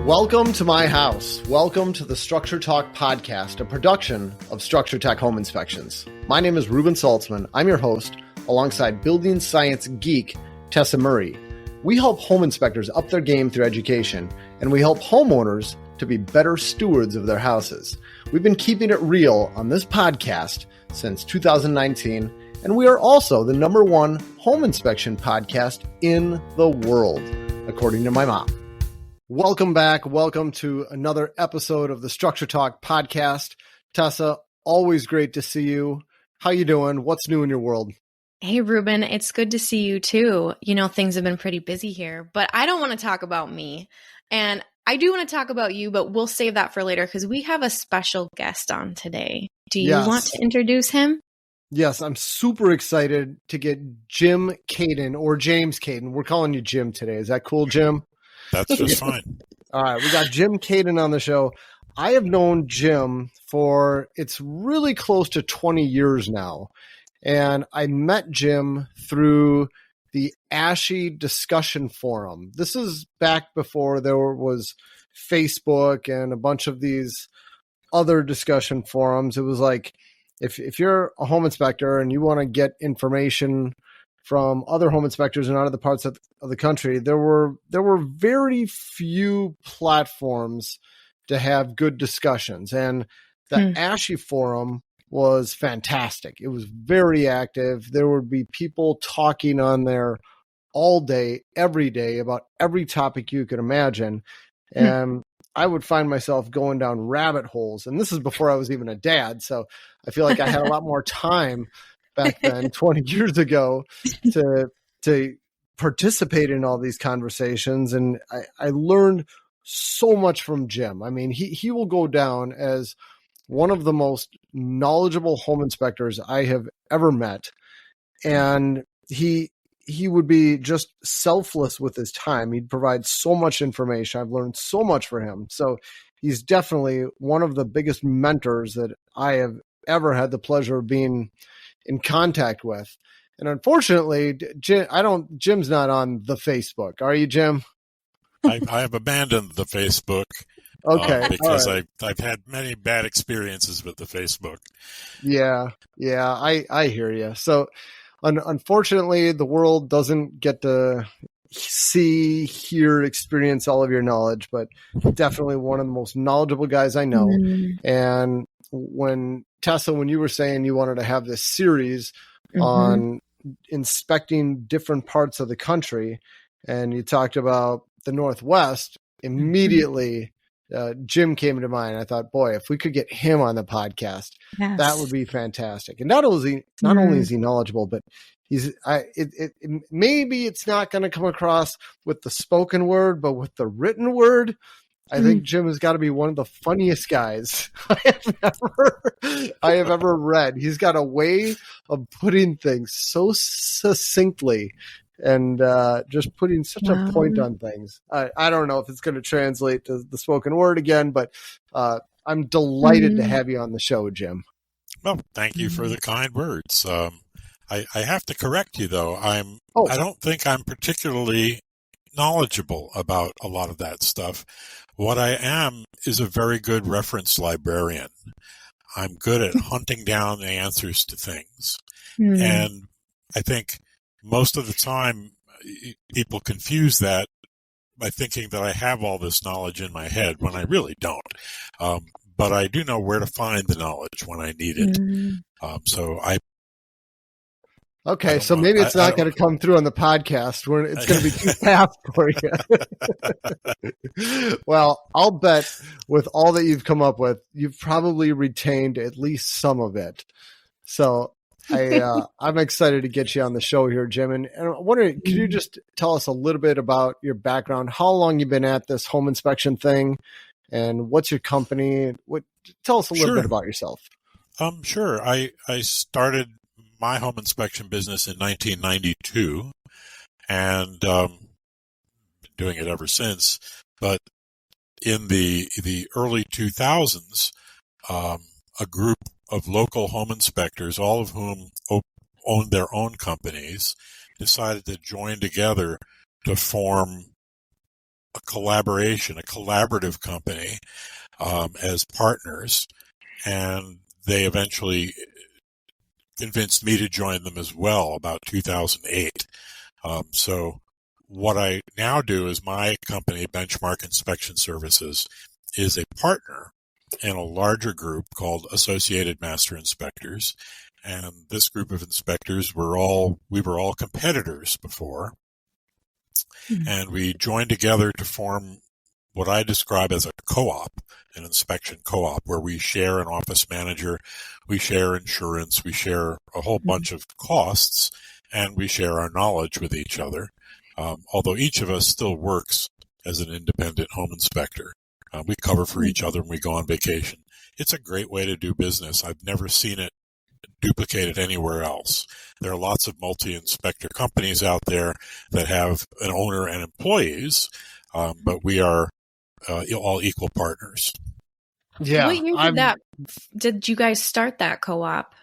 Welcome to my house. Welcome to the Structure Talk podcast, a production of Structure Tech Home Inspections. My name is Ruben Saltzman. I'm your host, alongside building science geek Tessa Murray. We help home inspectors up their game through education, and we help homeowners to be better stewards of their houses. We've been keeping it real on this podcast since 2019, and we are also the #1 home inspection podcast in the world, according to my mom. Welcome back. Welcome to another episode of the Structure Talk podcast. Tessa, always great to see you. How you doing? What's new in your world? Hey, Ruben, it's good to see you too. You know, things have been pretty busy here, but I don't want to talk about me. And I do want to talk about you, but we'll save that for later because we have a special guest on today. Do you want to introduce him? Yes, I'm super excited to get Jim Katen, or James Katen. We're calling you Jim today. Is that cool, Jim? That's just fine. All right, we got Jim Katen on the show. I have known Jim for, it's really close to 20 years now. And I met Jim through the ASHI discussion forum. This is back before there was Facebook and a bunch of these other discussion forums. It was like, if you're a home inspector and you want to get information from other home inspectors in other parts of the country, there were very few platforms to have good discussions. And the ASHI forum was fantastic. It was very active. There would be people talking on there all day, every day, about every topic you could imagine. And I would find myself going down rabbit holes. And this is before I was even a dad. So I feel like I had a lot more time back then, 20 years ago, to participate in all these conversations. And I learned so much from Jim. I mean, he will go down as one of the most knowledgeable home inspectors I have ever met. And he would be just selfless with his time. He'd provide so much information. I've learned so much from him. So he's definitely one of the biggest mentors that I have ever had the pleasure of being in contact with. And unfortunately, Jim's not on the Facebook. Are you, Jim? I have abandoned the Facebook. Okay. Because right. I've had many bad experiences with the Facebook. Yeah, I hear you. So unfortunately, the world doesn't get to see, hear, experience all of your knowledge, but definitely one of the most knowledgeable guys I know. And when Tessa, when you were saying you wanted to have this series on inspecting different parts of the country, and you talked about the Northwest, immediately Jim came to mind. I thought, boy, if we could get him on the podcast, that would be fantastic. And not only is he knowledgeable, but maybe it's not going to come across with the spoken word, but with the written word, I think Jim has got to be one of the funniest guys I have ever read. He's got a way of putting things so succinctly and just putting such a point on things. I don't know if it's going to translate to the spoken word again, but I'm delighted to have you on the show, Jim. Well, thank you for the kind words. I have to correct you, though. I don't think I'm particularly knowledgeable about a lot of that stuff. What I am is a very good reference librarian. I'm good at hunting down the answers to things. And I think most of the time people confuse that by thinking that I have all this knowledge in my head when I really don't. But I do know where to find the knowledge when I need it. Okay, so maybe it's not going to come through on the podcast. It's going to be too fast for you. Well, I'll bet with all that you've come up with, you've probably retained at least some of it. So I'm excited to get you on the show here, Jim. And I'm wondering, could you just tell us a little bit about your background, how long you've been at this home inspection thing, and what's your company? Tell us a little bit about yourself. Sure. I started my home inspection business in 1992 and been doing it ever since. But in the early 2000s, a group of local home inspectors, all of whom owned their own companies, decided to join together to form a collaboration, a collaborative company as partners, and they eventually convinced me to join them as well about 2008. So what I now do is my company, Benchmark Inspection Services, is a partner in a larger group called Associated Master Inspectors. And this group of inspectors we were all competitors before. Mm-hmm. And we joined together to form what I describe as a co-op, an inspection co-op, where we share an office manager, we share insurance, we share a whole bunch of costs, and we share our knowledge with each other. Although each of us still works as an independent home inspector. We cover for each other when we go on vacation. It's a great way to do business. I've never seen it duplicated anywhere else. There are lots of multi-inspector companies out there that have an owner and employees, but we are all equal partners. Yeah. What year did you guys start that co-op?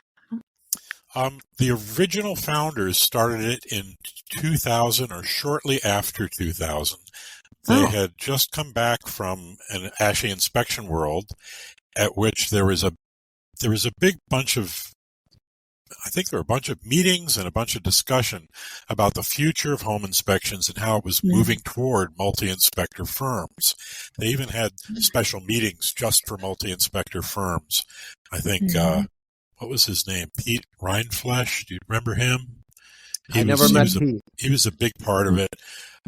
The original founders started it in 2000 or shortly after 2000. They had just come back from an ASHI inspection world at which there was a big bunch of, I think there were a bunch of meetings and a bunch of discussion about the future of home inspections and how it was moving toward multi-inspector firms. They even had special meetings just for multi-inspector firms. I think, what was his name? Pete Rindfleisch. Do you remember him? I never met Pete. He was a big part of it.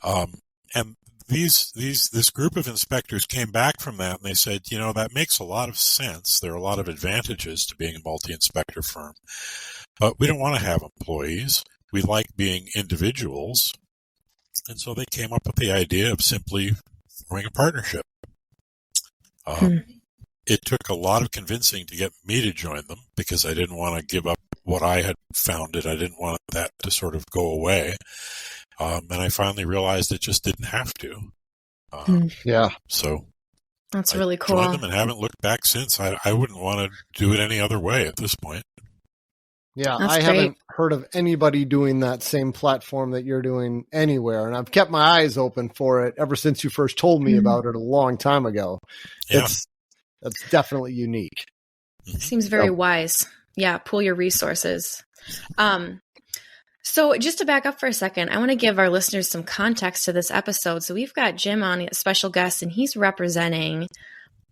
And this group of inspectors came back from that and they said, that makes a lot of sense. There are a lot of advantages to being a multi-inspector firm, but we don't want to have employees. We like being individuals. And so they came up with the idea of simply forming a partnership. It took a lot of convincing to get me to join them because I didn't want to give up what I had founded. I didn't want that to sort of go away. And I finally realized it just didn't have to. So that's really cool. I joined them and haven't looked back since. I wouldn't want to do it any other way at this point. Yeah, I haven't heard of anybody doing that same platform that you're doing anywhere. And I've kept my eyes open for it ever since you first told me about it a long time ago. Yeah. That's definitely unique. Seems very wise. Yeah, pool your resources. So just to back up for a second, I want to give our listeners some context to this episode. So we've got Jim on, a special guest, and he's representing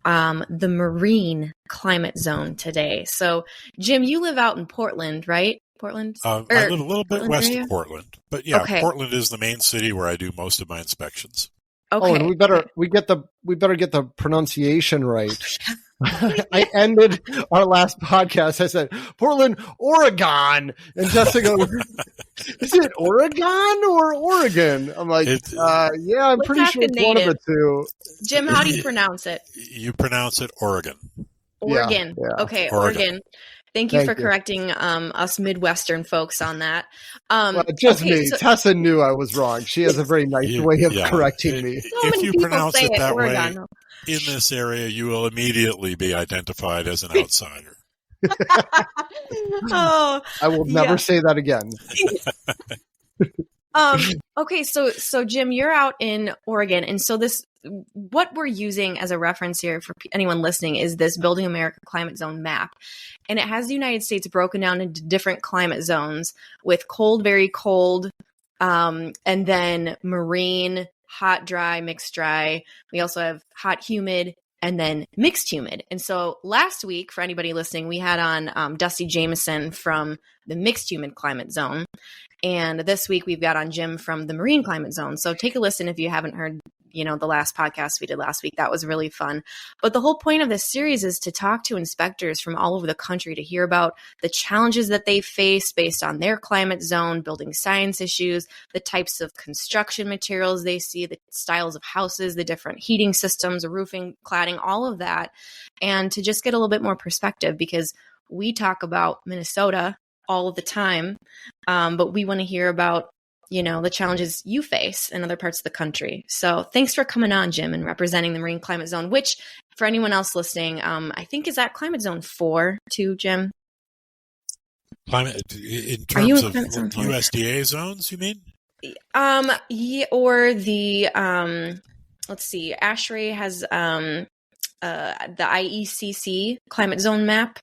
the marine climate zone today. So Jim, you live out in Portland, right? Portland? I live a little bit west of Portland, but Portland is the main city where I do most of my inspections. Okay. Oh, and we better get the pronunciation right. I ended our last podcast. I said Portland, Oregon, and Jessica goes, "Is it Oregon or Oregon?" I'm like, I'm pretty sure it's one of the two. Jim, how do you pronounce it? You pronounce it Oregon. Oregon. Yeah. Okay, Oregon. Thank you for correcting us Midwestern folks on that. Me. So, Tessa knew I was wrong. She has a very nice way of correcting me. If you pronounce it that way in this area, you will immediately be identified as an outsider. I will never say that again. Okay, so Jim, you're out in Oregon, and so what we're using as a reference here for anyone listening is this Building America Climate Zone map. And it has the United States broken down into different climate zones with cold, very cold, and then marine, hot, dry, mixed dry. We also have hot, humid, and then mixed humid. And so last week, for anybody listening, we had on Dusty Jameson from the mixed humid climate zone. And this week we've got on Jim from the marine climate zone. So take a listen if you haven't heard, the last podcast we did last week. That was really fun. But the whole point of this series is to talk to inspectors from all over the country to hear about the challenges that they face based on their climate zone, building science issues, the types of construction materials they see, the styles of houses, the different heating systems, roofing, cladding, all of that. And to just get a little bit more perspective, because we talk about Minnesota all of the time, but we want to hear about the challenges you face in other parts of the country. So thanks for coming on, Jim, and representing the Marine Climate Zone, which for anyone else listening, I think is that Climate Zone 4 too, Jim? Climate in terms of USDA zones, you mean? Or the let's see, ASHRAE has the IECC climate zone map.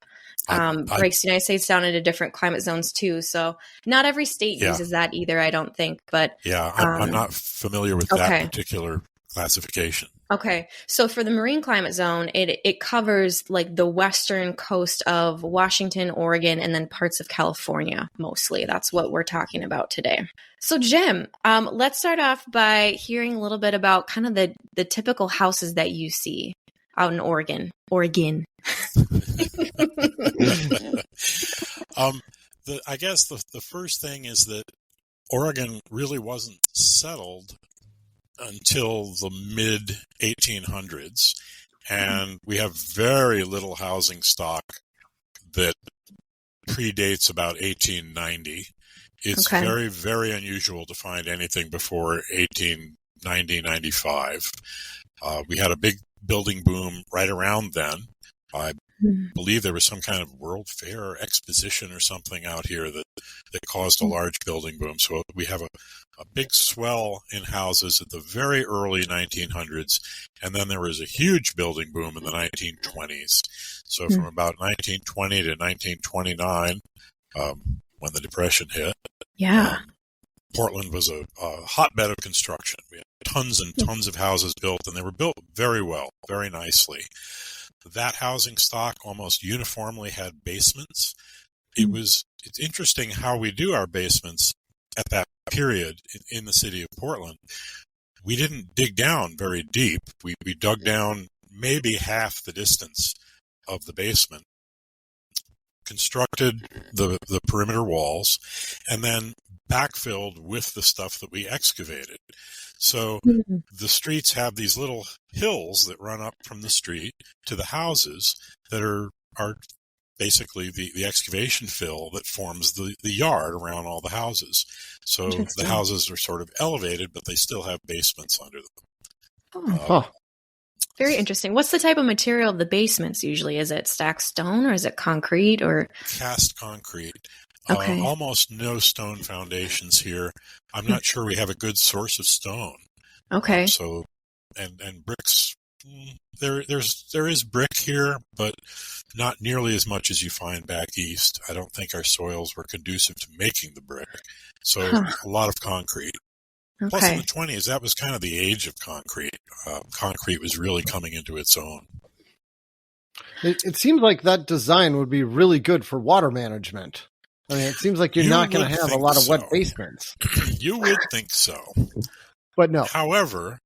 Breaks the United States down into different climate zones too. So not every state uses that either, I don't think. But I'm not familiar with that particular classification. Okay. So for the marine climate zone, it covers like the western coast of Washington, Oregon, and then parts of California mostly. That's what we're talking about today. So Jim, let's start off by hearing a little bit about kind of the typical houses that you see out in Oregon. I guess the first thing is that Oregon really wasn't settled until the mid 1800s, and we have very little housing stock that predates about 1890. It's very, very unusual to find anything before 1890, 95. We had a big building boom right around then. I believe there was some kind of World Fair or exposition or something out here that caused a large building boom. So we have a big swell in houses at the very early 1900s, and then there was a huge building boom in the 1920s. So from about 1920 to 1929, when the Depression hit, Portland was a hotbed of construction. We had tons and tons of houses built, and they were built very well, very nicely. That housing stock almost uniformly had basements. It's interesting how we do our basements at that period in the city of Portland. We didn't dig down very deep. We dug down maybe half the distance of the basement, constructed the perimeter walls, and then backfilled with the stuff that we excavated. So the streets have these little hills that run up from the street to the houses that are basically the excavation fill that forms the yard around all the houses. So the houses are sort of elevated, but they still have basements under them. Very interesting. What's the type of material of the basements usually? Is it stacked stone or is it concrete or? Cast concrete. Almost no stone foundations here. I'm not sure we have a good source of stone. So, and bricks, there is brick here, but not nearly as much as you find back east. I don't think our soils were conducive to making the brick. So a lot of concrete. Plus in the 20s, that was kind of the age of concrete. Concrete was really coming into its own. It seems like that design would be really good for water management. I mean, it seems like you're not going to have a lot of wet basements. You would think so. But no. However,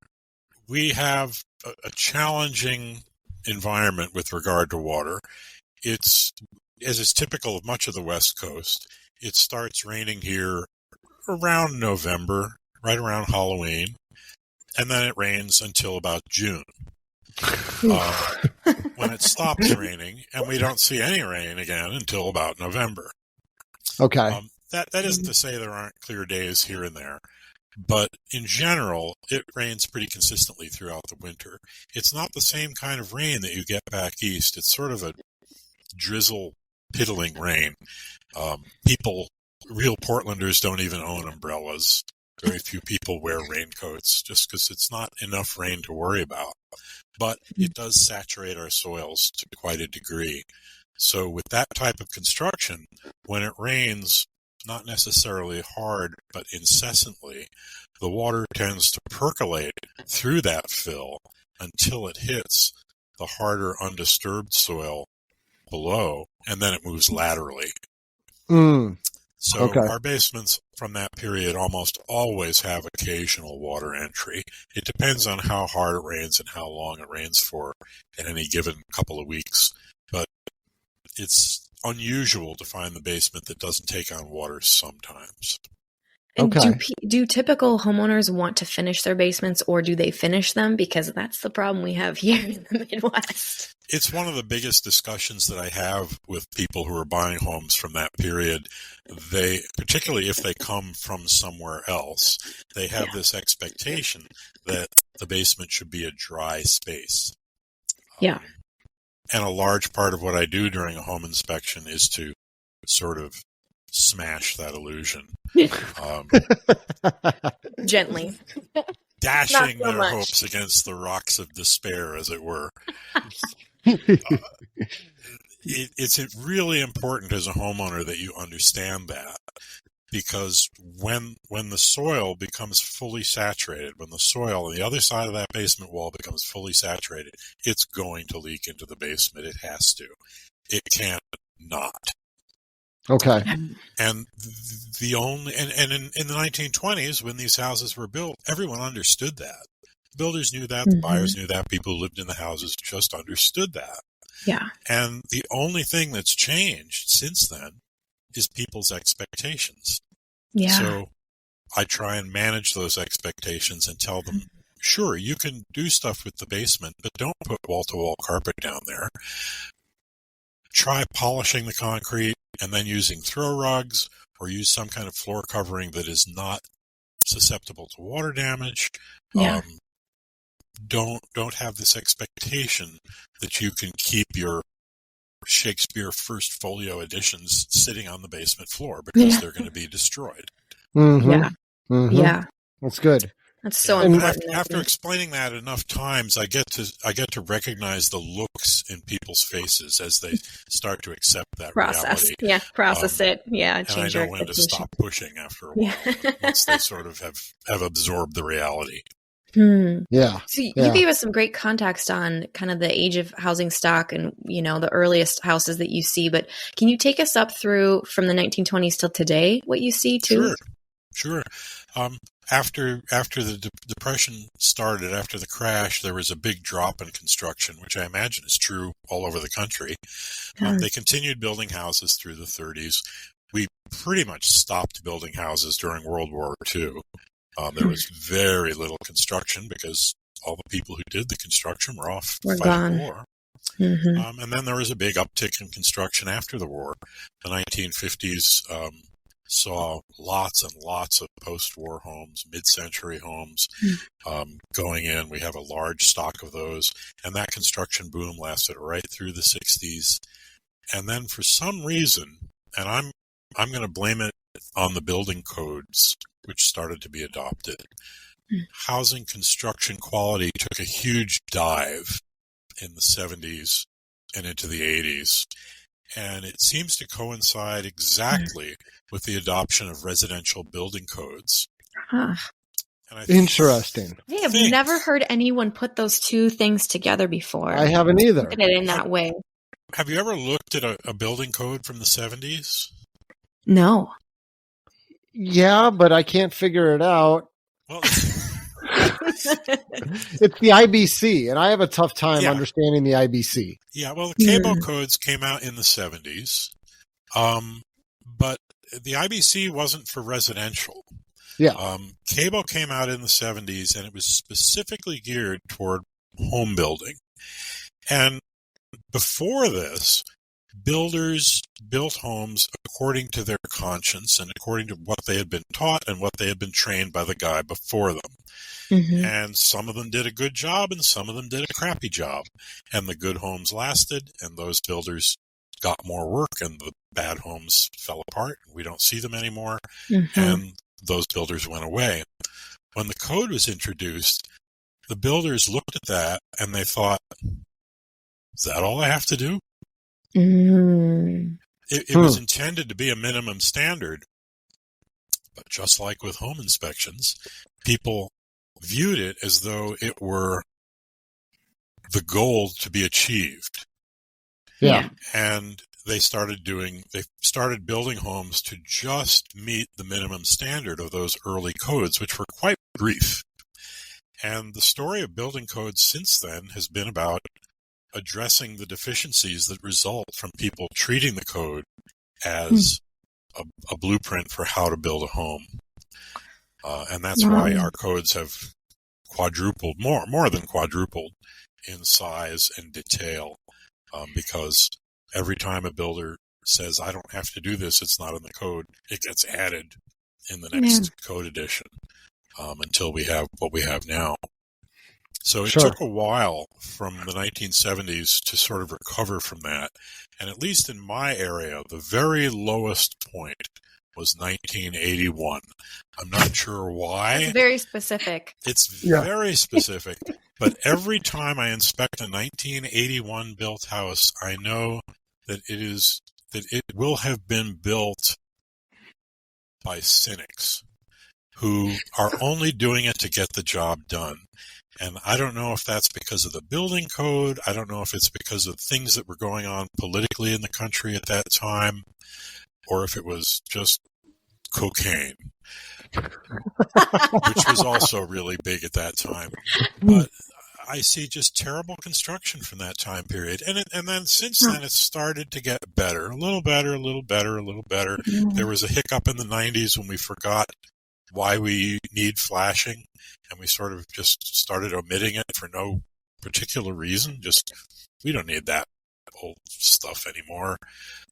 we have a challenging environment with regard to water. It's, as is typical of much of the West Coast, it starts raining here around November, right around Halloween, and then it rains until about June. When it stops raining, and we don't see any rain again until about November. That isn't to say there aren't clear days here and there, but in general, it rains pretty consistently throughout the winter. It's not the same kind of rain that you get back east. It's sort of a drizzle, piddling rain. Real Portlanders don't even own umbrellas. Very few people wear raincoats just because it's not enough rain to worry about. But it does saturate our soils to quite a degree. So with that type of construction, when it rains, not necessarily hard, but incessantly, the water tends to percolate through that fill until it hits the harder, undisturbed soil below, and then it moves laterally. So our basements from that period almost always have occasional water entry. It depends on how hard it rains and how long it rains for in any given couple of weeks. But it's unusual to find the basement that doesn't take on water sometimes. And do typical homeowners want to finish their basements, or do they finish them? Because that's the problem we have here in the Midwest. It's one of the biggest discussions that I have with people who are buying homes from that period. They, particularly if they come from somewhere else, they have this expectation that the basement should be a dry space. And a large part of what I do during a home inspection is to sort of smash that illusion. Gently. dashing so their much. hopes against the rocks of despair, as it were. It's really important as a homeowner that you understand that, because when the soil becomes fully saturated, when the soil on the other side of that basement wall becomes fully saturated, it's going to leak into the basement. It has to. It can't not. Okay. And the only and in the 1920s, when these houses were built, everyone understood that. Builders knew that. The buyers knew that. People who lived in the houses just understood that. Yeah. And the only thing that's changed since then is people's expectations. Yeah. So I try and manage those expectations and tell them, sure, you can do stuff with the basement, but don't put wall-to-wall carpet down there. Try polishing the concrete and then using throw rugs, or use some kind of floor covering that is not susceptible to water damage. Yeah. Don't have this expectation that you can keep your Shakespeare First Folio editions sitting on the basement floor, because they're going to be destroyed. Yeah. Yeah. That's good. That's so important. After explaining that enough times, I get to recognize the looks in people's faces as they start to accept that reality. Yeah, process it. Yeah, and change I know your when to stop pushing after a while, once they sort of have absorbed the reality. Yeah. So you gave us some great context on kind of the age of housing stock and, the earliest houses that you see, but can you take us up through from the 1920s till today, what you see too? Sure. After the Depression started, after the crash, there was a big drop in construction, which I imagine is true all over the country. They continued building houses through the 30s. We pretty much stopped building houses during World War II. There was very little construction because all the people who did the construction were off fighting the war. And then there was a big uptick in construction after the war. The 1950s saw lots and lots of post-war homes, mid-century homes going in. We have a large stock of those. And that construction boom lasted right through the 60s. And then for some reason, and I'm going to blame it on the building codes, which started to be adopted. Housing construction quality took a huge dive in the 70s and into the 80s. And it seems to coincide exactly with the adoption of residential building codes. Interesting. I have never heard anyone put those two things together before. I haven't either. Look at it in that way. Have you ever looked at a building code from the 70s? No. Yeah, but I can't figure it out. Well, it's the IBC, and I have a tough time understanding the IBC. Yeah, well, the cable codes came out in the 70s, but the IBC wasn't for residential. Yeah. Cable came out in the 70s, and it was specifically geared toward home building. And before this, builders built homes according to their conscience and according to what they had been taught and what they had been trained by the guy before them. And some of them did a good job and some of them did a crappy job. And the good homes lasted, and those builders got more work, and the bad homes fell apart. We don't see them anymore. And those builders went away. When the code was introduced, the builders looked at that and they thought, is that all I have to do? It was intended to be a minimum standard, but just like with home inspections, people viewed it as though it were the goal to be achieved. Yeah. And they started building homes to just meet the minimum standard of those early codes, which were quite brief. And the story of building codes since then has been about addressing the deficiencies that result from people treating the code as a blueprint for how to build a home. And that's why our codes have quadrupled, more than quadrupled in size and detail, because every time a builder says, I don't have to do this, it's not in the code, it gets added in the next code edition until we have what we have now. So it took a while from the 1970s to sort of recover from that. And at least in my area, the very lowest point was 1981. I'm not sure why. It's very specific. It's very specific. But every time I inspect a 1981 built house, I know that it will have been built by cynics who are only doing it to get the job done. And I don't know if that's because of the building code. I don't know if it's because of things that were going on politically in the country at that time, or if it was just cocaine, which was also really big at that time. But I see just terrible construction from that time period. And then since then, it's started to get better, a little better, a little better, a little better. There was a hiccup in the 90s when we forgot why we need flashing, and we sort of just started omitting it for no particular reason. Just, we don't need that old stuff anymore.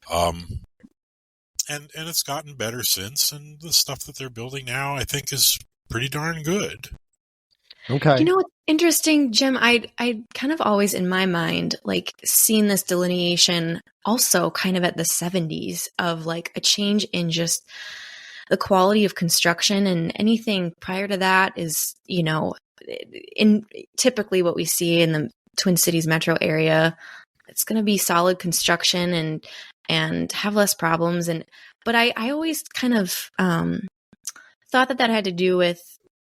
And it's gotten better since, and the stuff that they're building now, I think, is pretty darn good. Okay. You know what's interesting, Jim? I kind of always in my mind, like, seen this delineation also kind of at the 70s of like a change in just the quality of construction, and anything prior to that is, you know, in typically what we see in the Twin Cities metro area, it's going to be solid construction and have less problems. But I always kind of thought that had to do with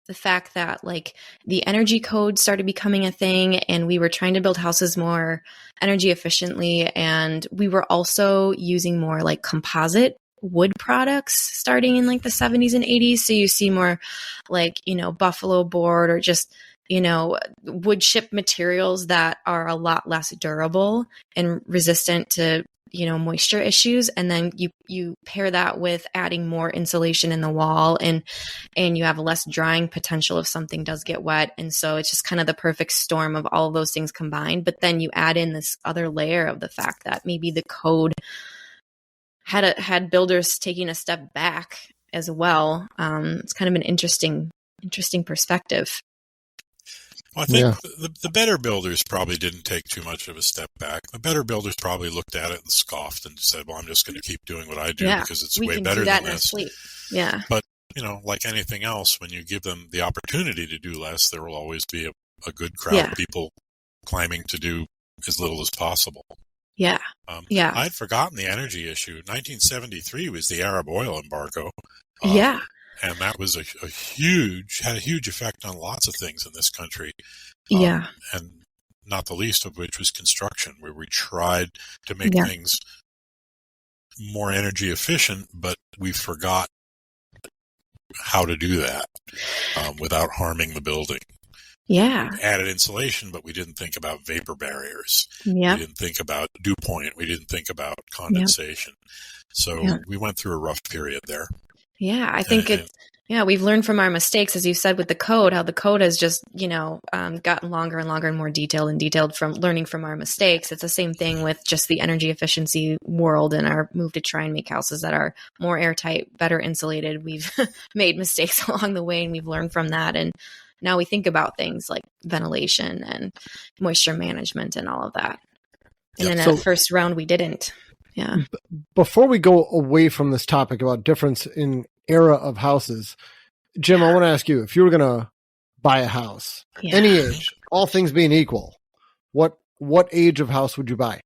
the fact that like the energy code started becoming a thing, and we were trying to build houses more energy efficiently, and we were also using more like composite wood products starting in like the 70s and 80s. So you see more like, you know, buffalo board or just, you know, wood chip materials that are a lot less durable and resistant to, you know, moisture issues. And then you pair that with adding more insulation in the wall, and you have less drying potential if something does get wet. And so it's just kind of the perfect storm of all of those things combined. But then you add in this other layer of the fact that maybe the code had builders taking a step back as well. It's kind of an interesting perspective. Well, I think the better builders probably didn't take too much of a step back. The better builders probably looked at it and scoffed and said, well, I'm just going to keep doing what I do because it's way better than this. Yeah. But, you know, like anything else, when you give them the opportunity to do less, there will always be a good crowd of people climbing to do as little as possible. Yeah. I'd forgotten the energy issue. 1973 was the Arab oil embargo. And that was had a huge effect on lots of things in this country. And not the least of which was construction, where we tried to make things more energy efficient, but we forgot how to do that without harming the building. Yeah. We added insulation, but we didn't think about vapor barriers. Yeah. We didn't think about dew point. We didn't think about condensation. So we went through a rough period there. Yeah, I think we've learned from our mistakes, as you said, with the code, how the code has just, you know, gotten longer and longer and more detailed from learning from our mistakes. It's the same thing with just the energy efficiency world and our move to try and make houses that are more airtight, better insulated. We've made mistakes along the way, and we've learned from that. And now we think about things like ventilation and moisture management and all of that. And in that first round, we didn't. Yeah. Before we go away from this topic about difference in era of houses, Jim, I want to ask you, if you were going to buy a house, any age, all things being equal, what age of house would you buy?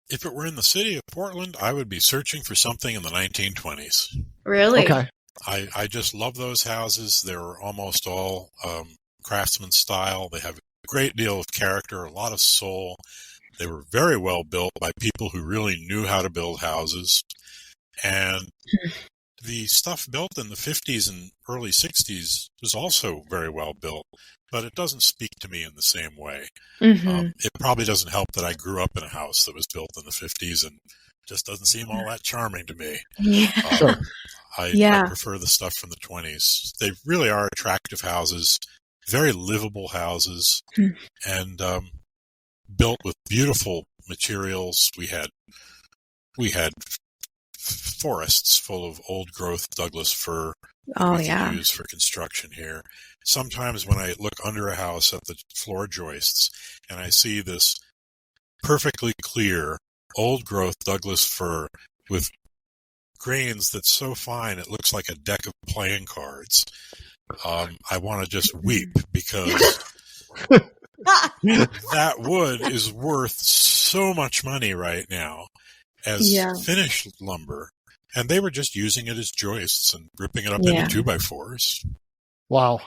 If it were in the city of Portland, I would be searching for something in the 1920s. Really? Okay. I just love those houses. They're almost all craftsman style. They have a great deal of character, a lot of soul. They were very well built by people who really knew how to build houses. And the stuff built in the 50s and early 60s was also very well built, but it doesn't speak to me in the same way. It probably doesn't help that I grew up in a house that was built in the 50s and just doesn't seem all that charming to me. I prefer the stuff from the 20s. They really are attractive houses, very livable houses, and built with beautiful materials. We had forests full of old growth Douglas fir that we can use for construction here. Sometimes when I look under a house at the floor joists and I see this perfectly clear old growth Douglas fir with grains that's so fine it looks like a deck of playing cards. I want to just weep because that wood is worth so much money right now as finished lumber. And they were just using it as joists and ripping it up into 2x4s. Wow.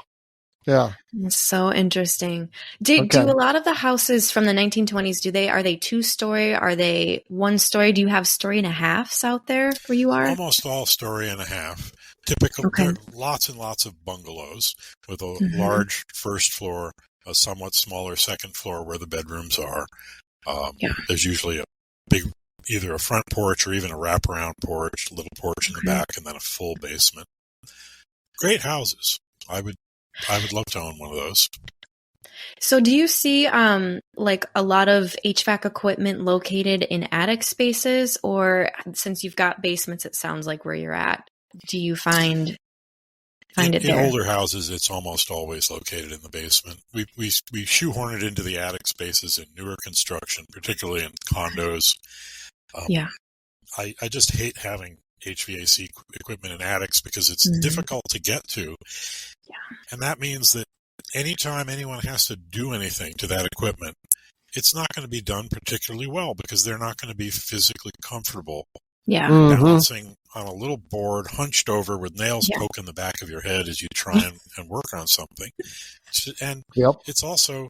Yeah. It's so interesting. Do a lot of the houses from the 1920s, are they 2-story? Are they 1-story? Do you have story and a halves out there where you are? Almost all story and a half. Typical, there are lots and lots of bungalows with a large first floor, a somewhat smaller second floor where the bedrooms are. There's usually a big, either a front porch or even a wraparound porch, a little porch in the back, and then a full basement. Great houses. I would love to own one of those. So do you see like a lot of HVAC equipment located in attic spaces, or since you've got basements, it sounds like where you're at, do you find it there? In older houses, it's almost always located in the basement. We shoehorn it into the attic spaces in newer construction, particularly in condos. I just hate having HVAC equipment in attics because it's difficult to get to. And that means that anytime anyone has to do anything to that equipment, it's not going to be done particularly well because they're not going to be physically comfortable balancing on a little board hunched over with nails poking the back of your head as you try and work on something. And it's also,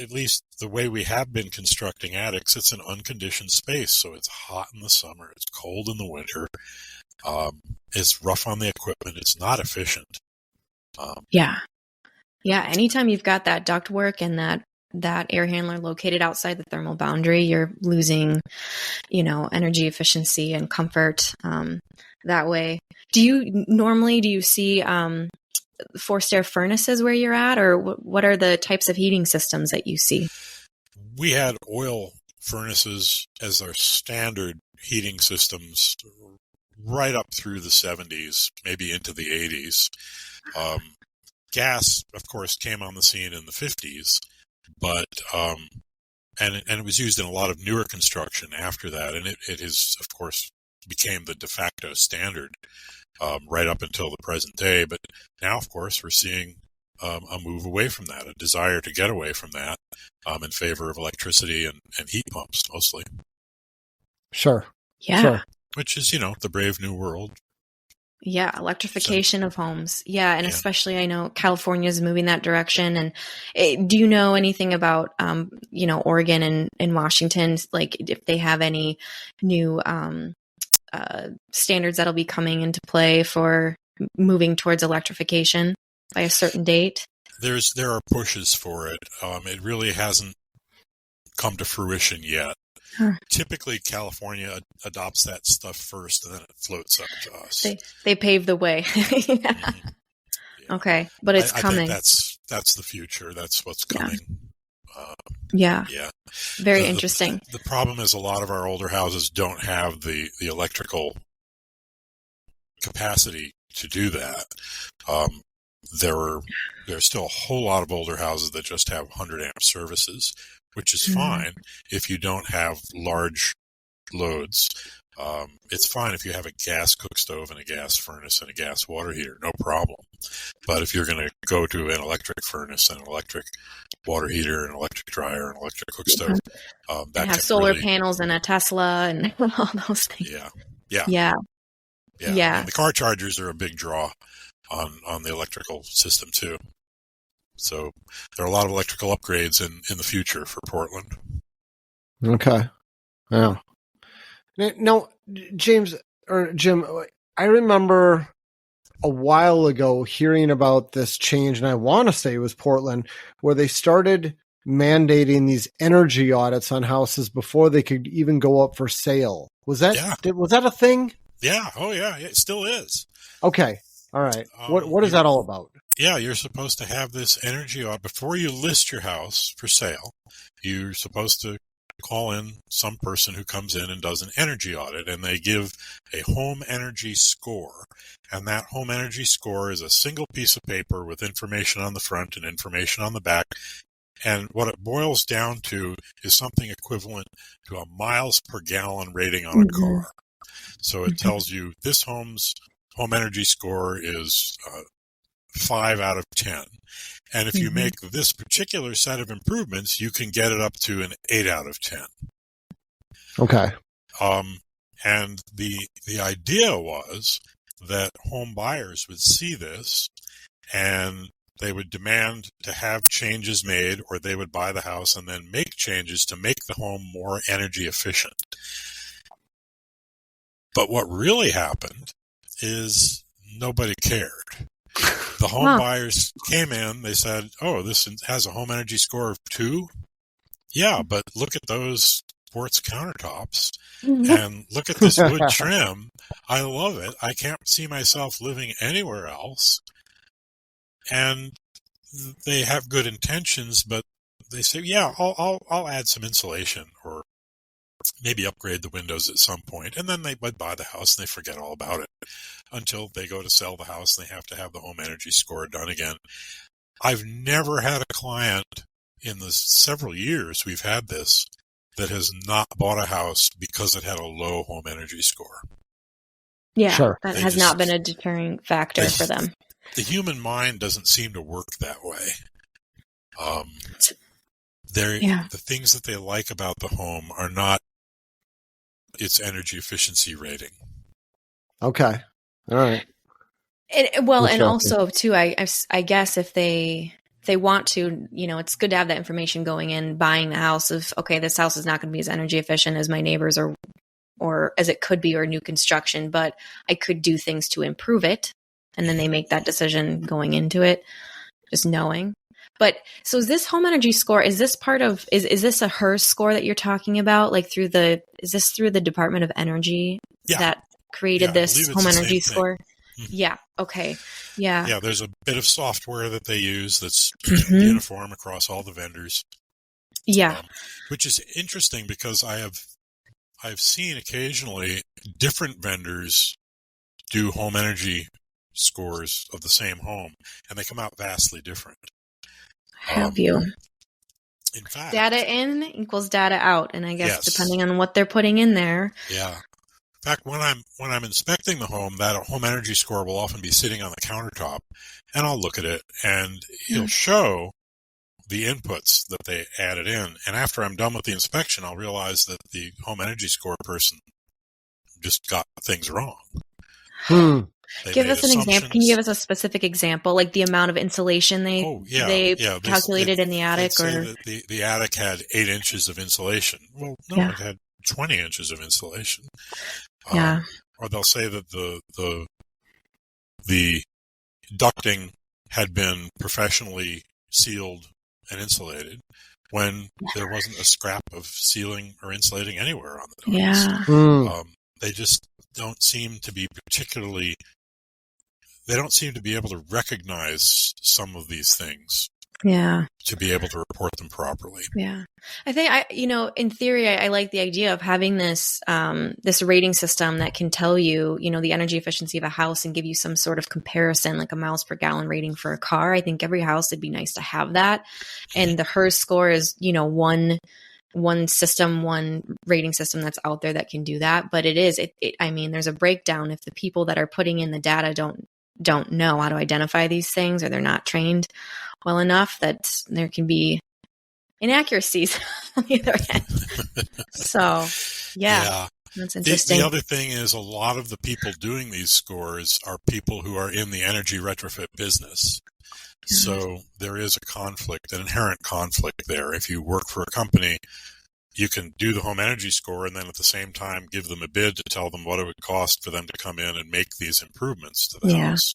at least the way we have been constructing attics, it's an unconditioned space. So it's hot in the summer. It's cold in the winter. It's rough on the equipment. It's not efficient. Anytime you've got that ductwork and that air handler located outside the thermal boundary, you're losing, energy efficiency and comfort that way. Do you see forced air furnaces where you're at, or what are the types of heating systems that you see? We had oil furnaces as our standard heating systems right up through the 70s, maybe into the 80s. Gas, of course, came on the scene in the 50s, but and it was used in a lot of newer construction after that, and it is, of course, became the de facto standard right up until the present day. But now, of course, we're seeing a move away from that, a desire to get away from that in favor of electricity and heat pumps mostly. Sure. Yeah. Sure. Which is, the brave new world. Yeah, electrification of homes. Yeah, and especially I know California is moving that direction. And do you know anything about, Oregon and Washington, like if they have any new standards that'll be coming into play for moving towards electrification by a certain date? There are pushes for it. It really hasn't come to fruition yet. Typically, California adopts that stuff first, and then it floats up to us. They pave the way. Okay, but it's coming. I think that's the future. That's what's coming. Very interesting. The problem is a lot of our older houses don't have the electrical capacity to do that. There's still a whole lot of older houses that just have 100 amp services, which is fine if you don't have large loads. It's fine if you have a gas cook stove and a gas furnace and a gas water heater, no problem. But if you're going to go to an electric furnace and an electric water heater and an electric dryer and an electric cook stove, that have solar panels and a Tesla and all those things. Yeah. And the car chargers are a big draw on the electrical system too. So there are a lot of electrical upgrades in the future for Portland. Okay. Yeah. Now, James or Jim, I remember a while ago hearing about this change, and I want to say it was Portland, where they started mandating these energy audits on houses before they could even go up for sale. Was that a thing? Yeah. Oh, yeah. It still is. Okay. All right. What is that all about? Yeah, you're supposed to have this energy audit before you list your house for sale. You're supposed to call in some person who comes in and does an energy audit, and they give a home energy score. And that home energy score is a single piece of paper with information on the front and information on the back. And what it boils down to is something equivalent to a miles per gallon rating on a car. So it tells you this home's home energy score is 5 out of 10. And if you make this particular set of improvements, you can get it up to an 8 out of 10. Okay. And the idea was that home buyers would see this and they would demand to have changes made, or they would buy the house and then make changes to make the home more energy efficient. But what really happened is nobody cared. The home buyers came in, they said, oh, this has a home energy score of 2? Yeah, but look at those quartz countertops and look at this wood trim. I love it. I can't see myself living anywhere else. And they have good intentions, but they say, yeah, I'll add some insulation or maybe upgrade the windows at some point. And then they would buy the house and they forget all about it until they go to sell the house and they have to have the home energy score done again. I've never had a client in the several years we've had this that has not bought a house because it had a low home energy score. Yeah, sure. That has not been a deterring factor for them. The human mind doesn't seem to work that way. The things that they like about the home are not its energy efficiency rating. Okay. All right. And also too, I guess if they want to, it's good to have that information going in, buying the house of, okay, this house is not going to be as energy efficient as my neighbors or as it could be, or new construction, but I could do things to improve it. And then they make that decision going into it, just knowing. But so is this home energy score, is this part of, is this a HERS score that you're talking about? Like is this through the Department of Energy that created this home energy score? Yeah. Okay. Yeah. Yeah. There's a bit of software that they use that's uniform across all the vendors. Yeah. Which is interesting because I've seen occasionally different vendors do home energy scores of the same home, and they come out vastly different. Have you? In fact, data in equals data out, and I guess depending on what they're putting in there. Yeah. In fact, when I'm inspecting the home, that home energy score will often be sitting on the countertop, and I'll look at it, and it'll show the inputs that they added in. And after I'm done with the inspection, I'll realize that the home energy score person just got things wrong. Give us an example. Can you give us a specific example, like the amount of insulation they calculated in the attic? Or that the attic had 8 inches of insulation. Well, no, it had 20 inches of insulation. Or they'll say that the ducting had been professionally sealed and insulated when there wasn't a scrap of sealing or insulating anywhere on the ducts. They just don't seem to be they don't seem to be able to recognize some of these things. Yeah. To be able to report them properly. Yeah. I think in theory, I like the idea of having this rating system that can tell you, the energy efficiency of a house and give you some sort of comparison, like a miles per gallon rating for a car. I think every house, it'd be nice to have that. And the HERS score is, one system, one rating system that's out there that can do that. But there's a breakdown if the people that are putting in the data don't know how to identify these things, or they're not trained well enough, that there can be inaccuracies on the other end. So, that's interesting. The other thing is a lot of the people doing these scores are people who are in the energy retrofit business. So there is a conflict, an inherent conflict there. If you work for a company, you can do the home energy score and then at the same time give them a bid to tell them what it would cost for them to come in and make these improvements to the house.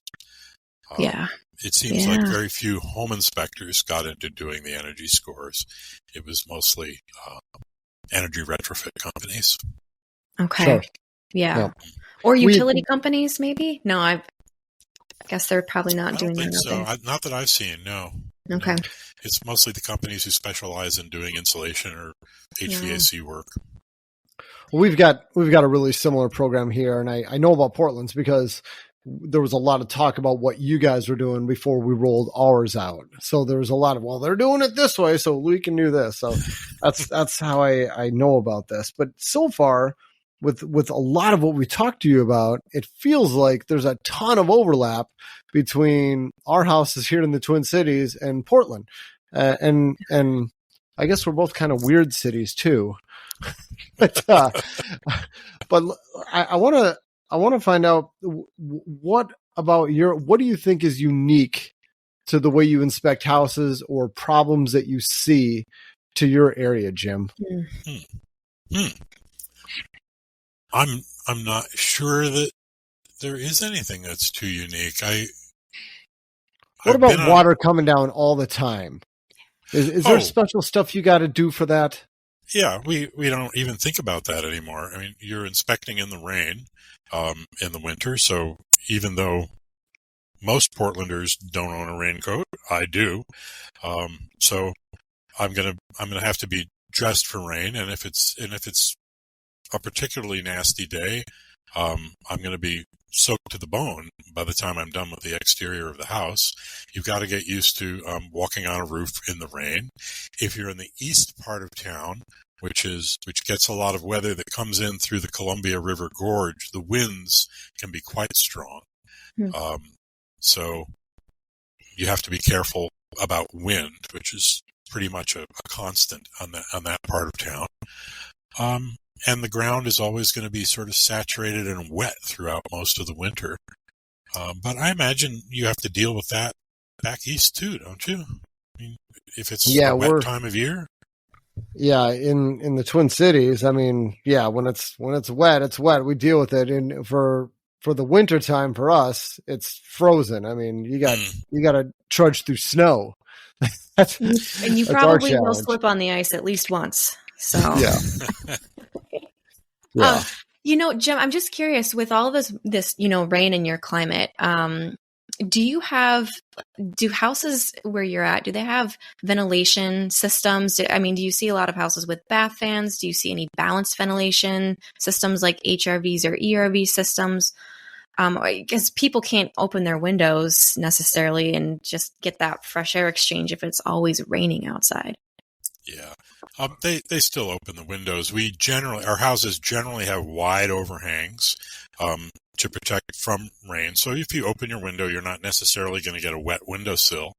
It seems like very few home inspectors got into doing the energy scores. It was mostly energy retrofit companies. Okay. Sure. Yeah. Or utility companies, maybe? No, I guess they're probably not doing that. I don't think so. Not that I've seen, no. Okay. No. It's mostly the companies who specialize in doing insulation or HVAC work. Well, we've got a really similar program here, and I know about Portland's because there was a lot of talk about what you guys were doing before we rolled ours out. So there was a lot of, they're doing it this way, so we can do this. So that's how I know about this. But so far, with a lot of what we talked to you about, it feels like there's a ton of overlap between our houses here in the Twin Cities and Portland. And I guess we're both kind of weird cities too. but I want to find out what do you think is unique to the way you inspect houses or problems that you see to your area, Jim? I'm not sure that there is anything that's too unique. What about water coming down all the time? Is there special stuff you got to do for that? Yeah, we don't even think about that anymore. I mean, you're inspecting in the rain in the winter, so even though most Portlanders don't own a raincoat, I do. So I'm gonna have to be dressed for rain, and if it's a particularly nasty day, I'm going to be soaked to the bone by the time I'm done with the exterior of the house. You've got to get used to walking on a roof in the rain. If you're in the east part of town, which gets a lot of weather that comes in through the Columbia River Gorge, the winds can be quite strong. So you have to be careful about wind, which is pretty much a constant on that part of town. And the ground is always going to be sort of saturated and wet throughout most of the winter. But I imagine you have to deal with that back east too, don't you? I mean, if it's a wet time of year. Yeah, in the Twin Cities, I mean, yeah, when it's wet, it's wet. We deal with it. And for the winter time for us, it's frozen. I mean, you got to trudge through snow. And you probably will slip on the ice at least once. So yeah. Yeah. Jim, I'm just curious, with all of this, rain in your climate, do houses where you're at, do they have ventilation systems? Do you see a lot of houses with bath fans? Do you see any balanced ventilation systems like HRVs or ERV systems? Because people can't open their windows necessarily and just get that fresh air exchange if it's always raining outside. Yeah. They still open the windows. Our houses generally have wide overhangs to protect from rain. So if you open your window, you're not necessarily going to get a wet windowsill.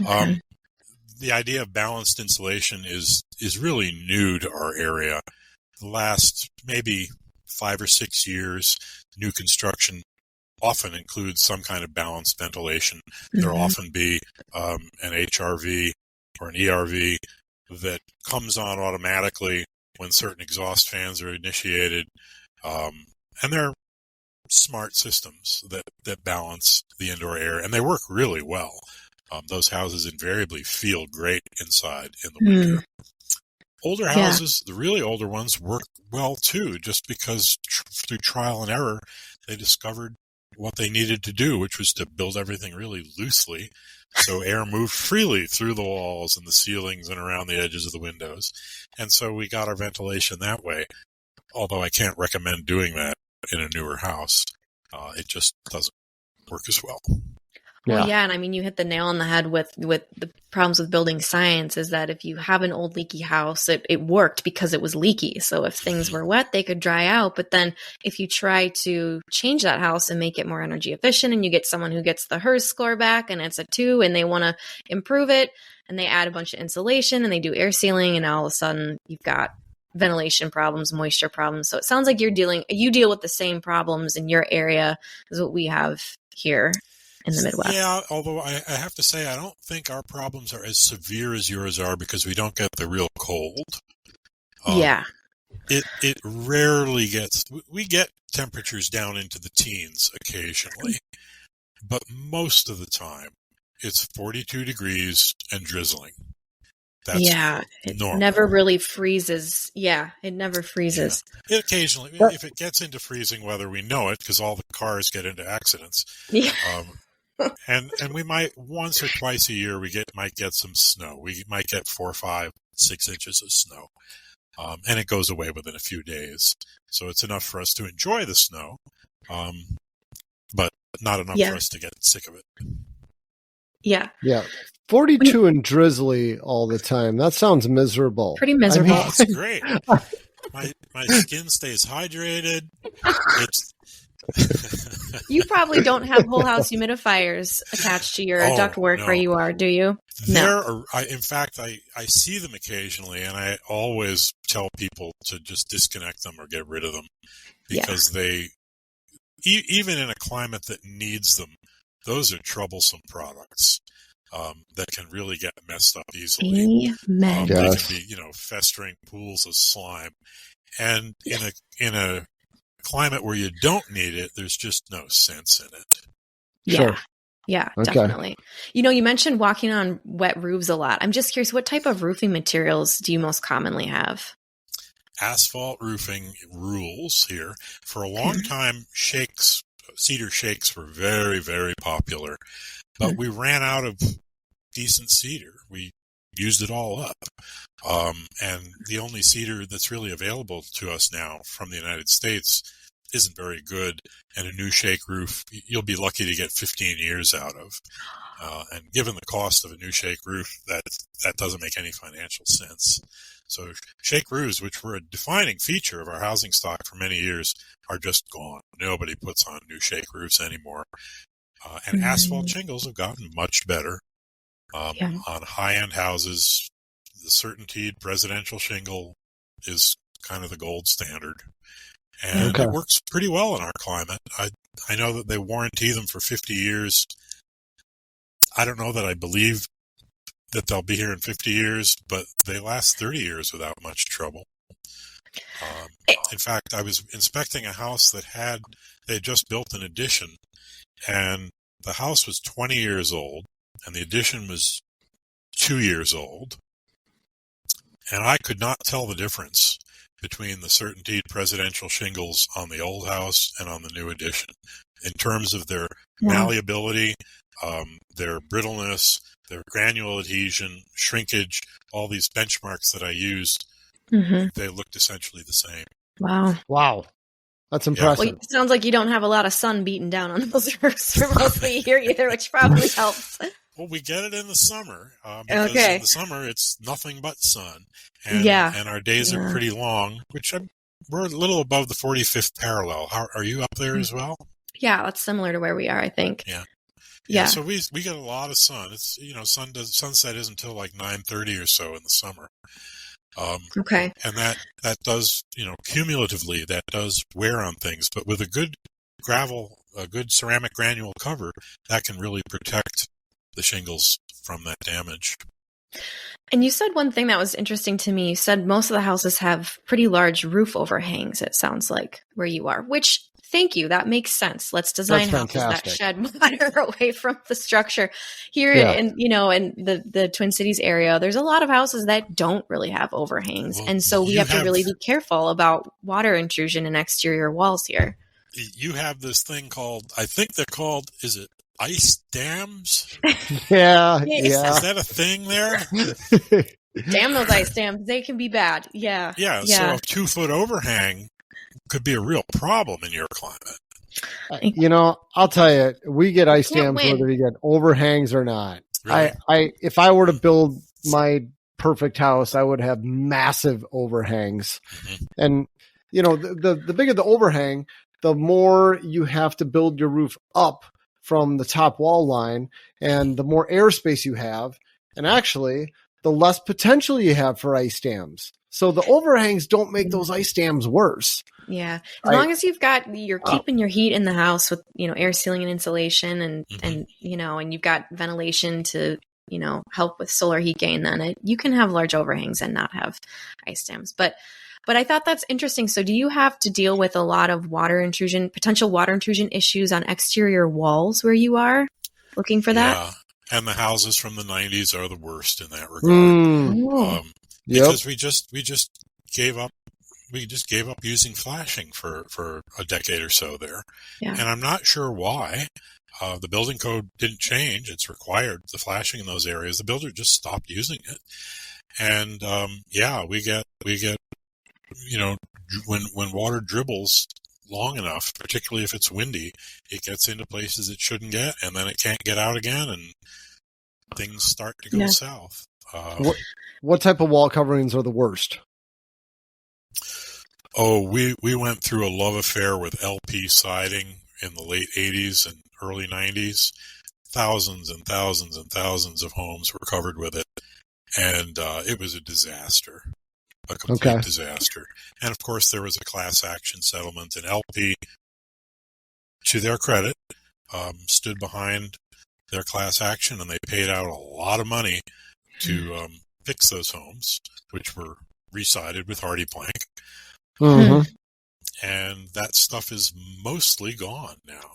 Okay. The idea of balanced insulation is really new to our area. The last maybe 5 or 6 years, new construction often includes some kind of balanced ventilation. Mm-hmm. There'll often be an HRV or an ERV that comes on automatically when certain exhaust fans are initiated. And they're smart systems that balance the indoor air, and they work really well. Those houses invariably feel great inside in the winter. Older houses, the really older ones, work well too, just because through trial and error, they discovered what they needed to do, which was to build everything really loosely, so air moved freely through the walls and the ceilings and around the edges of the windows. And so we got our ventilation that way, although I can't recommend doing that in a newer house. It just doesn't work as well. Well, yeah, and you hit the nail on the head with the problems with building science is that if you have an old leaky house, it worked because it was leaky. So if things were wet, they could dry out. But then if you try to change that house and make it more energy efficient, and you get someone who gets the HERS score back and it's a 2 and they want to improve it, and they add a bunch of insulation and they do air sealing, and all of a sudden you've got ventilation problems, moisture problems. So it sounds like you deal with the same problems in your area as what we have here in the Midwest. Yeah, although I have to say I don't think our problems are as severe as yours are because we don't get the real cold. It rarely gets. We get temperatures down into the teens occasionally, but most of the time it's 42 degrees and drizzling. It normal. Never really freezes. Yeah, it never freezes. Yeah. It occasionally, if it gets into freezing weather, we know it because all the cars get into accidents. Yeah. And we might once or twice a year might get some snow. We might get 4, 5, 6 inches of snow, and it goes away within a few days. So it's enough for us to enjoy the snow, but not enough for us to get sick of it. Yeah. Yeah. 42 and drizzly all the time. That sounds miserable. Pretty miserable. It's great. my skin stays hydrated. It's You probably don't have whole house humidifiers attached to your ductwork where you are, do you? In fact, I see them occasionally, and I always tell people to just disconnect them or get rid of them because they, even in a climate that needs them, those are troublesome products that can really get messed up easily. Amen. They can be, festering pools of slime, and in a climate where you don't need it, there's just no sense in it. Yeah. Sure. Yeah, Okay. definitely. You mentioned walking on wet roofs a lot. I'm just curious, what type of roofing materials do you most commonly have? Asphalt roofing rules here. For a long time, cedar shakes were very, very popular, but we ran out of decent cedar. We used it all up. And the only cedar that's really available to us now from the United States isn't very good, and a new shake roof you'll be lucky to get 15 years out of. And given the cost of a new shake roof, that doesn't make any financial sense. So shake roofs, which were a defining feature of our housing stock for many years, are just gone. Nobody puts on new shake roofs anymore. And asphalt shingles have gotten much better. On high-end houses, the certainteed residential shingle is kind of the gold standard. And it works pretty well in our climate. I know that they warranty them for 50 years. I don't know that I believe that they'll be here in 50 years, but they last 30 years without much trouble. In fact, I was inspecting a house they had just built an addition, and the house was 20 years old, and the addition was 2 years old. And I could not tell the difference between the certainteed presidential shingles on the old house and on the new addition in terms of their malleability, their brittleness, their granule adhesion, shrinkage, all these benchmarks that I used. They looked essentially the same. Wow. That's impressive. Well, it sounds like you don't have a lot of sun beating down on those roofs for most of the year either, which probably helps. Well, we get it in the summer because in the summer it's nothing but sun, and our days are pretty long. We're a little above the 45th parallel. Are you up there as well? Yeah, that's similar to where we are, I think. Yeah. So we get a lot of sun. It's sunset isn't until like 9:30 or so in the summer. And that does cumulatively that does wear on things, but with a good ceramic granule cover, that can really protect the shingles from that damage. And you said one thing that was interesting to me. You said most of the houses have pretty large roof overhangs, it sounds like, where you are, which, thank you, that makes sense. Let's design houses that shed water away from the structure. Here in the Twin Cities area, there's a lot of houses that don't really have overhangs. And so we have to really be careful about water intrusion in exterior walls here. You have this thing called, I think they're called, is it ice dams? Yeah. Is that a thing there? Damn those ice dams. They can be bad. Yeah. So a 2-foot overhang could be a real problem in your climate. I'll tell you, we get ice dams whether we get overhangs or not. Really? If I were to build my perfect house, I would have massive overhangs. And, the bigger the overhang, the more you have to build your roof up from the top wall line, and the more airspace you have, and actually the less potential you have for ice dams. So the overhangs don't make those ice dams worse. Yeah. As long as you're keeping your heat in the house with, air sealing and insulation and you've got ventilation to, help with solar heat gain, then you can have large overhangs and not have ice dams. But I thought that's interesting. So do you have to deal with a lot of potential water intrusion issues on exterior walls where you are looking for that? Yeah. And the houses from the 90s are the worst in that regard. Because we just gave up using flashing for a decade or so there. Yeah. And I'm not sure why. The building code didn't change. It's required the flashing in those areas. The builder just stopped using it. And we get when water dribbles long enough, particularly if it's windy, it gets into places it shouldn't get, and then it can't get out again, and things start to go south. What type of wall coverings are the worst? Oh, we went through a love affair with LP siding in the late 80s and early 90s. Thousands and thousands and thousands of homes were covered with it. And it was a disaster, a complete disaster. And of course, there was a class action settlement, and LP, to their credit, stood behind their class action, and they paid out a lot of money to fix those homes, which were resided with hardy plank. Mm-hmm. And that stuff is mostly gone now.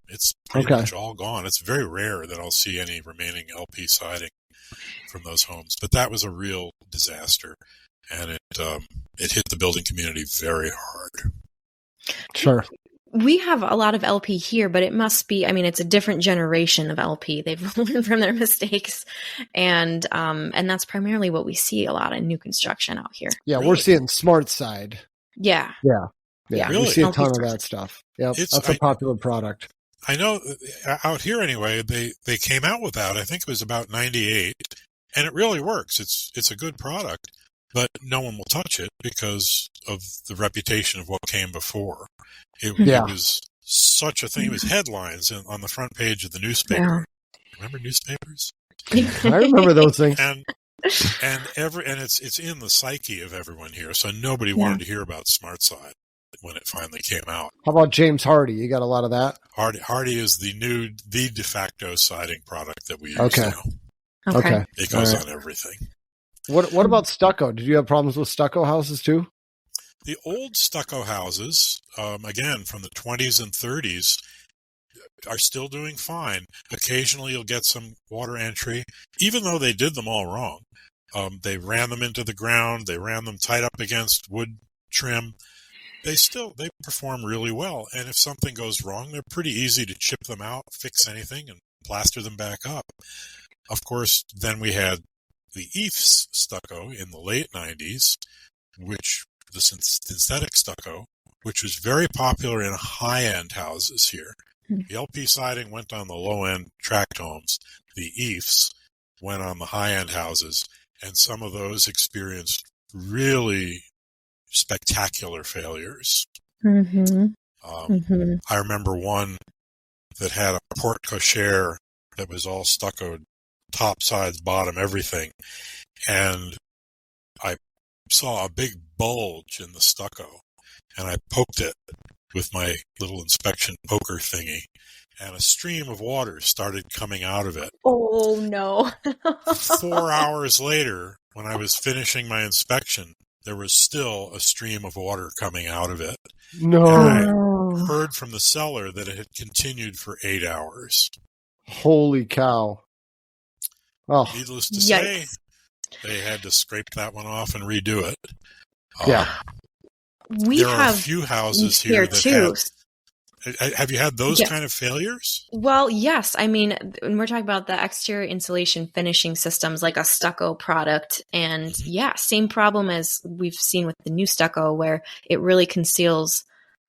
It's pretty much all gone. It's very rare that I'll see any remaining LP siding from those homes. But that was a real disaster, and it hit the building community very hard. Sure. We have a lot of LP here, but it must be, I mean, it's a different generation of LP. They've learned from their mistakes. And that's primarily what we see a lot in new construction out here. Yeah, really? We're seeing smart side. Yeah. Yeah. Really? We see a ton of that stuff. Yeah, that's a popular product. I know out here anyway, they came out with that. I think it was about 98, and it really works. It's a good product, but no one will touch it because of the reputation of what came before. It was such a thing. It was headlines on the front page of the newspaper. Yeah. Remember newspapers? I remember those things. And it's in the psyche of everyone here. So nobody wanted to hear about Smart Side when it finally came out. How about James Hardy? You got a lot of that? Hardy is the de facto siding product that we use now. Okay. It goes on everything. What about stucco? Did you have problems with stucco houses too? The old stucco houses, again, from the 20s and 30s, are still doing fine. Occasionally you'll get some water entry, even though they did them all wrong. They ran them into the ground. They ran them tight up against wood trim. They perform really well. And if something goes wrong, they're pretty easy to chip them out, fix anything, and plaster them back up. Of course, then we had the EIFS stucco in the late 90s, which the synthetic stucco, which was very popular in high-end houses here. The LP siding went on the low-end tract homes. The EIFS went on the high-end houses, and some of those experienced really spectacular failures. Mm-hmm. I remember one that had a porte cochere that was all stuccoed, top, sides, bottom, everything, and I saw a big bulge in the stucco, and I poked it with my little inspection poker thingy, and a stream of water started coming out of it. Oh, no. 4 hours later, when I was finishing my inspection, there was still a stream of water coming out of it. No. And I heard from the seller that it had continued for 8 hours. Holy cow. Oh. Needless to say, they had to scrape that one off and redo it. Yeah. There are a few houses here that have you had those kind of failures? Well, yes. I mean, when we're talking about the exterior insulation finishing systems, like a stucco product, and same problem as we've seen with the new stucco, where it really conceals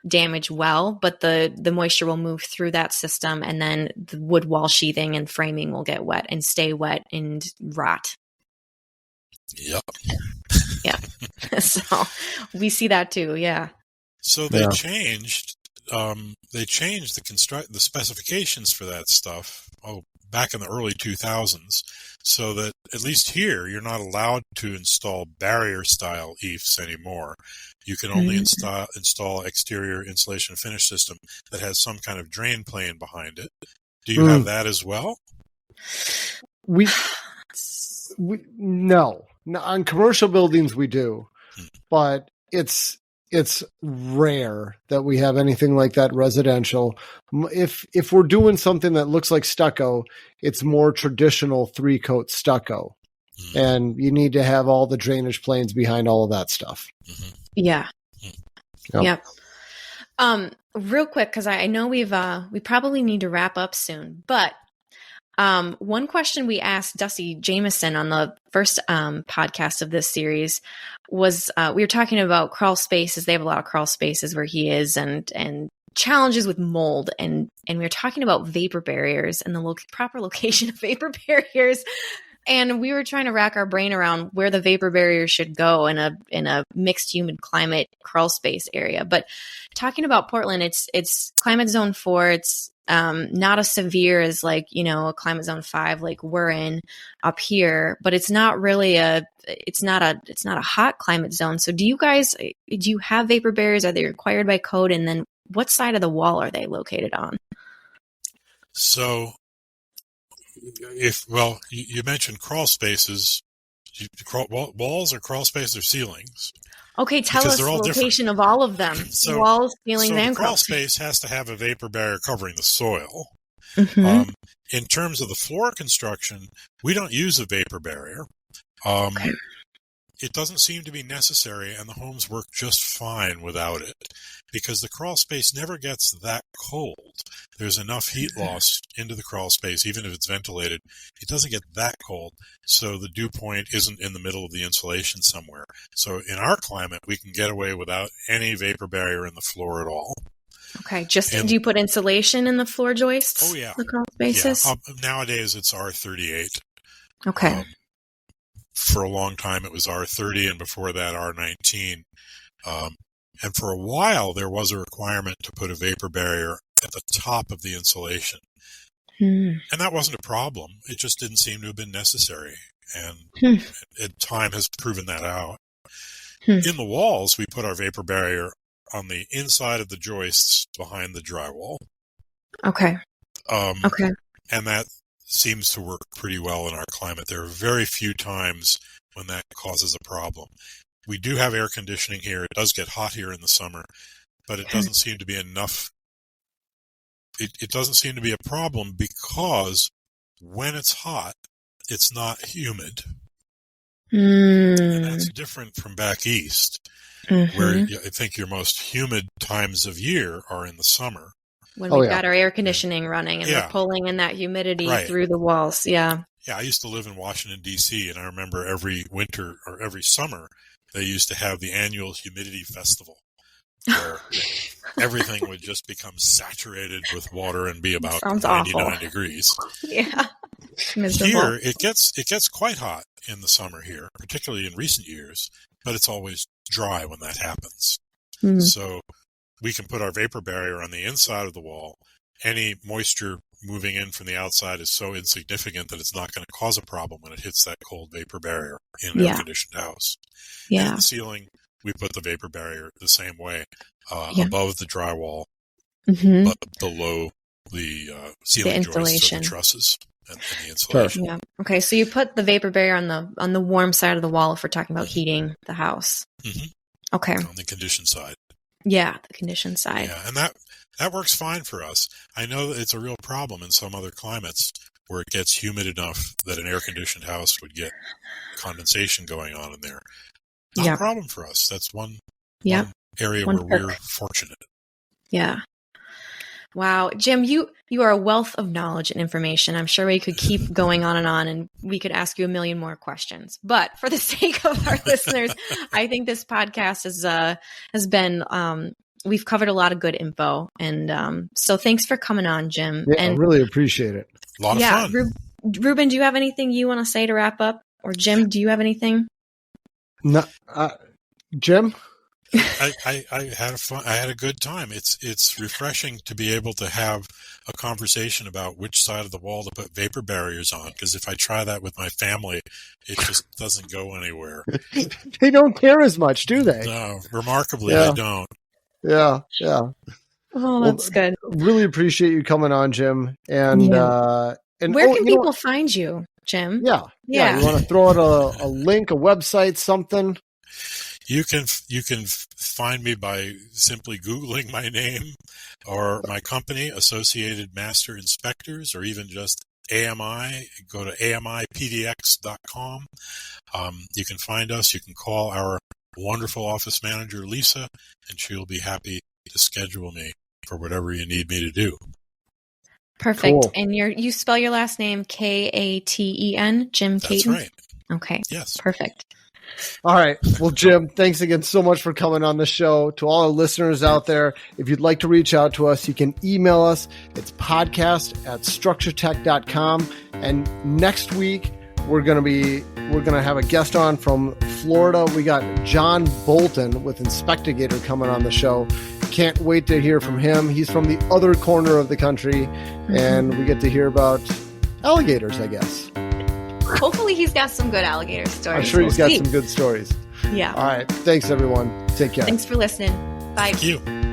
damage well, but the moisture will move through that system, and then the wood wall sheathing and framing will get wet and stay wet and rot. Yep. Yeah. So we see that too. Yeah. So they changed. They changed the specifications for that stuff back in the early 2000s, so that at least here you're not allowed to install barrier style EIFS anymore. You can only install exterior insulation finish system that has some kind of drain plane behind it. Do you have that as well? We no. On commercial buildings we do, but it's rare that we have anything like that residential. If we're doing something that looks like stucco, it's more traditional 3-coat stucco. And you need to have all the drainage planes behind all of that stuff. Yeah. Yep. Real quick, because I know we probably need to wrap up soon, but one question we asked Dusty Jameson on the first podcast of this series was we were talking about crawl spaces. They have a lot of crawl spaces where he is, and challenges with mold, and we were talking about vapor barriers and the proper location of vapor barriers. And we were trying to rack our brain around where the vapor barrier should go in a mixed humid climate crawl space area. But talking about Portland, it's climate zone 4. It's not as severe as a climate zone 5 like we're in up here, but it's not really it's not a hot climate zone. So do you have vapor barriers? Are they required by code? And then what side of the wall are they located on? So you mentioned crawl spaces. Walls or crawl spaces or ceilings? Okay, tell us the location of all of them. So, walls, ceilings, and crawl space has to have a vapor barrier covering the soil. Mm-hmm. In terms of the floor construction, we don't use a vapor barrier. Okay. It doesn't seem to be necessary, and the homes work just fine without it, because the crawl space never gets that cold. There's enough heat loss into the crawl space, even if it's ventilated. It doesn't get that cold, so the dew point isn't in the middle of the insulation somewhere. So in our climate, we can get away without any vapor barrier in the floor at all. Okay, do you put insulation in the floor joists? Oh, yeah. The crawl spaces? Yeah. Nowadays, it's R38. Okay. For a long time, it was R30, and before that, R19. And for a while, there was a requirement to put a vapor barrier at the top of the insulation. And that wasn't a problem. It just didn't seem to have been necessary. And time has proven that out. In the walls, we put our vapor barrier on the inside of the joists behind the drywall. Okay. Okay. And that seems to work pretty well in our climate. There are very few times when that causes a problem. We do have air conditioning here. It does get hot here in the summer, but it doesn't seem to be enough. It doesn't seem to be a problem because when it's hot, it's not humid. And that's different from back east, where I think your most humid times of year are in the summer. When we've got our air conditioning running and we're pulling in that humidity through the walls. Yeah. Yeah. I used to live in Washington, D.C., and I remember every winter or every summer, they used to have the annual humidity festival where everything would just become saturated with water and be about 99 degrees. Yeah. Miserable. Here, it gets quite hot in the summer here, particularly in recent years, but it's always dry when that happens. So we can put our vapor barrier on the inside of the wall. Any moisture moving in from the outside is so insignificant that it's not going to cause a problem when it hits that cold vapor barrier in an air-conditioned house. Yeah. And in the ceiling, we put the vapor barrier the same way, above the drywall, but below the ceiling joists of the trusses and the insulation. Yeah. Okay, so you put the vapor barrier on the warm side of the wall if we're talking about heating the house. Okay. On the conditioned side. Yeah, the conditioned side. Yeah, and that works fine for us. I know that it's a real problem in some other climates where it gets humid enough that an air-conditioned house would get condensation going on in there. Not a problem for us. That's one area where we're fortunate. Yeah. Wow. Jim, you are a wealth of knowledge and information. I'm sure we could keep going on, and we could ask you a million more questions. But for the sake of our listeners, I think this podcast has been we've covered a lot of good info. And so thanks for coming on, Jim. Yeah, I really appreciate it. A lot of fun. Ruben, do you have anything you want to say to wrap up? Or Jim, do you have anything? No, Jim? I had a good time. It's refreshing to be able to have a conversation about which side of the wall to put vapor barriers on, because if I try that with my family, it just doesn't go anywhere. They don't care as much, do they? No, remarkably, they don't. Yeah. Oh, that's good. Really appreciate you coming on, Jim. And where can people find you, Jim? Yeah. You want to throw out a link, a website, something? You can find me by simply Googling my name or my company, Associated Master Inspectors, or even just AMI. Go to amipdx.com. You can find us. You can call our wonderful office manager, Lisa, and she'll be happy to schedule me for whatever you need me to do. Perfect. Cool. And you spell your last name Katen, Jim Katen? That's right. Okay. Yes. Perfect. All right. Well, Jim, thanks again so much for coming on the show. To all our listeners out there, if you'd like to reach out to us, you can email us. It's podcast@structuretech.com. And next week, we're gonna have a guest on from Florida. We got John Bolton with Inspectigator coming on the show. Can't wait to hear from him. He's from the other corner of the country, and we get to hear about alligators, I guess. Hopefully he's got some good alligator stories. I'm sure he's got some good stories. Yeah. All right. Thanks, everyone. Take care. Thanks for listening. Bye. Thank you.